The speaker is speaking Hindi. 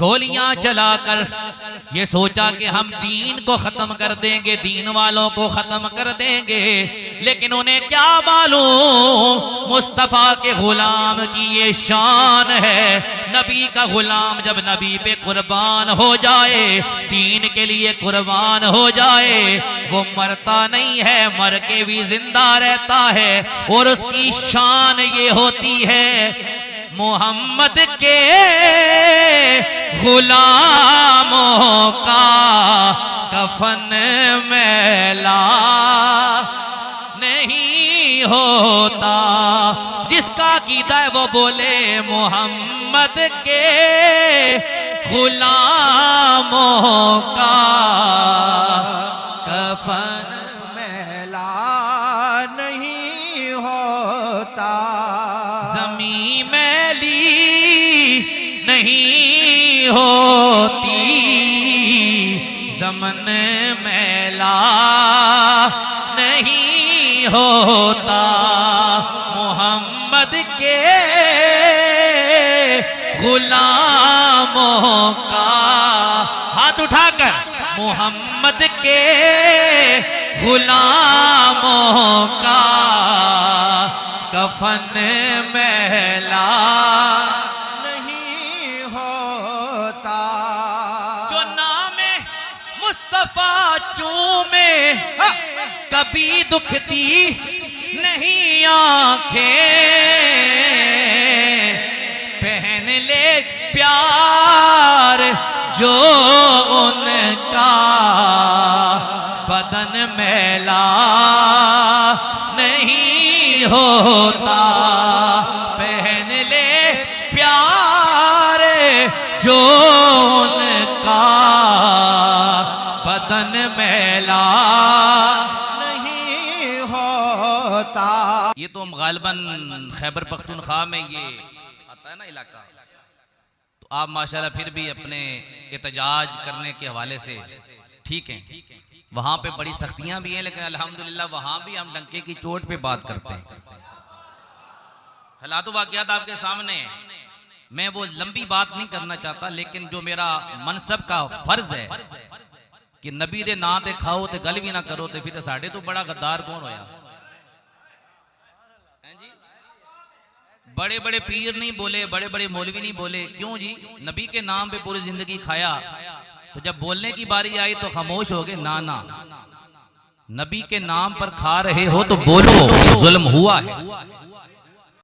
गोलियां चलाकर ये सोचा कि हम दीन को खत्म कर देंगे, दीन वालों को खत्म कर देंगे, लेकिन उन्हें क्या मालूम मुस्तफा के गुलाम की ये शान है। नबी का गुलाम जब नबी पे कुर्बान हो जाए, दीन के लिए कुर्बान हो जाए, वो मरता नहीं है, मर के भी जिंदा रहता है। और उसकी शान ये होती है, मोहम्मद के गुलामों का कफन मैला नहीं होता। जिसका कीदा है वो बोले मोहम्मद के गुलामों का कफन मैला नहीं होता। ज़मीं मैली नहीं होती, ज़मन मैला नहीं होता। मोहम्मद के गुलामों का, हाथ उठाकर, मोहम्मद के गुलामों का कफन मैला नहीं होता। जो नामे मुस्तफा चूमे कभी दुखती नहीं आंखें, पहन ले प्यार जो उनका बदन मैला नहीं होता। पहन ले प्यार जो उनका बदन मैला नहीं होता। ये तो हम गालिबन खैबर पख्तूनख्वा में ये आता है ना इलाका, तो आप माशाल्लाह फिर भी अपने एहतजाज करने के हवाले से ठीक हैं। वहां पे बड़ी सख्तियां भी हैं, लेकिन अल्हम्दुलिल्लाह वहां भी हम डंके की चोट पे बात करते हैं। हालात वाक़यात आपके सामने हैं, मैं वो लंबी बात नहीं करना चाहता, लेकिन जो मेरा मनसब का फर्ज है कि नबी दे नां ते खाओ ते गल भी ना करो, तो फिर साढ़े तो बड़ा गद्दार कौन होया। बड़े बड़े पीर नहीं बोले, बड़े बड़े मौलवी नहीं बोले, क्यों जी? नबी के नाम पे पूरी जिंदगी खाया, तो जब बोलने की बारी आई तो खामोश हो गए। ना ना, नबी के नाम पर खा रहे हो तो बोलो, ये जुल्म हुआ है।